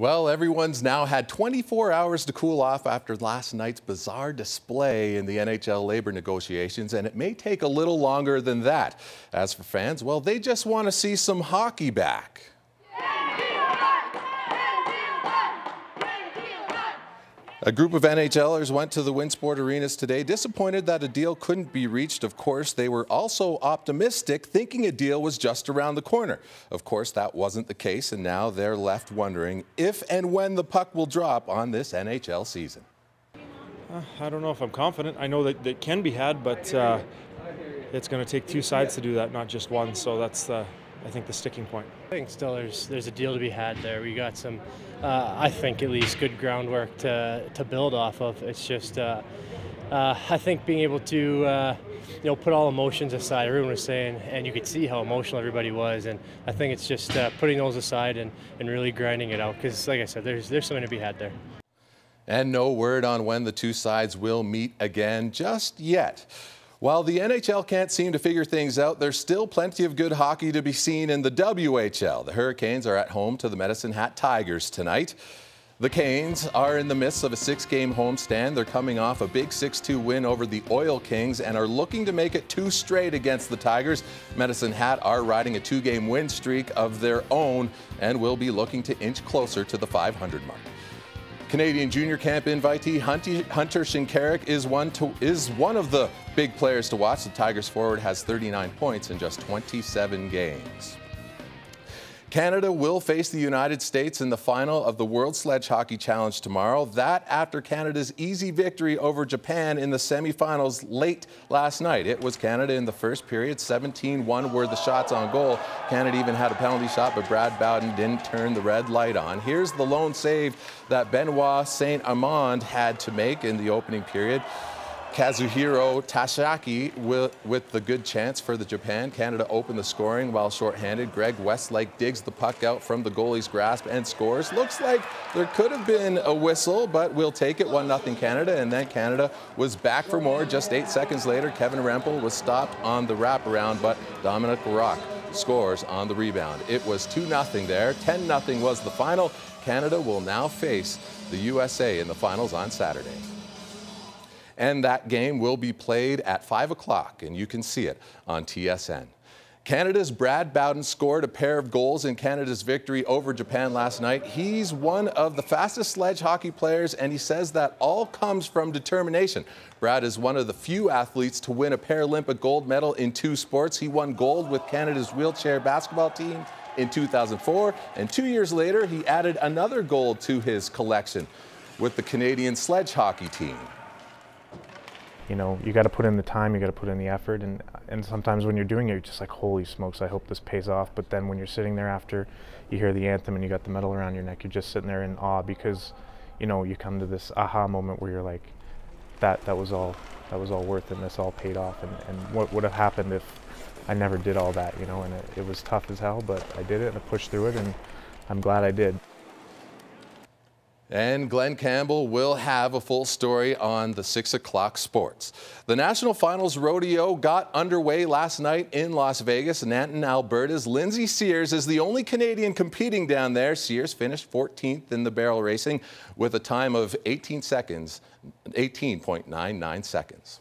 Well, everyone's now had 24 hours to cool off after last night's bizarre display in the NHL labor negotiations, and it may take a little longer than that. As for fans, well, they just want to see some hockey back. A group of NHLers went to the Winsport Arenas today, disappointed that a deal couldn't be reached. Of course, they were also optimistic, thinking a deal was just around the corner. Of course, that wasn't the case, and now they're left wondering if and when the puck will drop on this NHL season. I don't know if I'm confident. I know that it can be had, but it's going to take two sides to do that, not just one. So that's, I think, the sticking point. I think still there's a deal to be had there. We got some, I think at least, good groundwork to build off of. It's just, I think being able to, put all emotions aside. Everyone was saying, and you could see how emotional everybody was. And I think it's just putting those aside and really grinding it out. Because, like I said, there's something to be had there. And no word on when the two sides will meet again just yet. While the NHL can't seem to figure things out, there's still plenty of good hockey to be seen in the WHL. The Hurricanes are at home to the Medicine Hat Tigers tonight. The Canes are in the midst of a 6-game homestand. They're coming off a big 6-2 win over the Oil Kings and are looking to make it 2 straight against the Tigers. Medicine Hat are riding a 2-game win streak of their own and will be looking to inch closer to the 500 mark. Canadian Junior Camp invitee Hunter Shinkaruk is one of the big players to watch. The Tigers forward has 39 points in just 27 games. Canada will face the United States in the final of the World Sledge Hockey Challenge tomorrow. That after Canada's easy victory over Japan in the semifinals late last night. It was Canada in the first period. 17-1 were the shots on goal. Canada even had a penalty shot, but Brad Bowden didn't turn the red light on. Here's the lone save that Benoit Saint-Amand had to make in the opening period. Kazuhiro Tashaki with the good chance for the Japan. Canada opened the scoring while shorthanded. Greg Westlake digs the puck out from the goalie's grasp and scores. Looks like there could have been a whistle, but we'll take it. 1-0 Canada, and then Canada was back for more. Just 8 seconds later, Kevin Rempel was stopped on the wraparound, but Dominic Rock scores on the rebound. It was 2-0 there. 10-0 was the final. Canada will now face the USA in the finals on Saturday. And that game will be played at 5 o'clock, and you can see it on TSN. Canada's Brad Bowden scored a pair of goals in Canada's victory over Japan last night. He's one of the fastest sledge hockey players, and he says that all comes from determination. Brad is one of the few athletes to win a Paralympic gold medal in 2 sports. He won gold with Canada's wheelchair basketball team in 2004, and 2 years later, he added another gold to his collection with the Canadian sledge hockey team. You know, you got to put in the time, you got to put in the effort, and sometimes when you're doing it, you're just like, holy smokes, I hope this pays off. But then when you're sitting there after you hear the anthem and you got the medal around your neck, you're just sitting there in awe because, you know, you come to this aha moment where you're like, that was all worth it, and this all paid off. And what would have happened if I never did all that, you know? And it was tough as hell, but I did it and I pushed through it, and I'm glad I did. And Glenn Campbell will have a full story on the 6 o'clock sports. The National Finals Rodeo got underway last night in Las Vegas, Nanton, Alberta's Lindsay Sears is the only Canadian competing down there. Sears finished 14th in the barrel racing with a time of 18.99 seconds.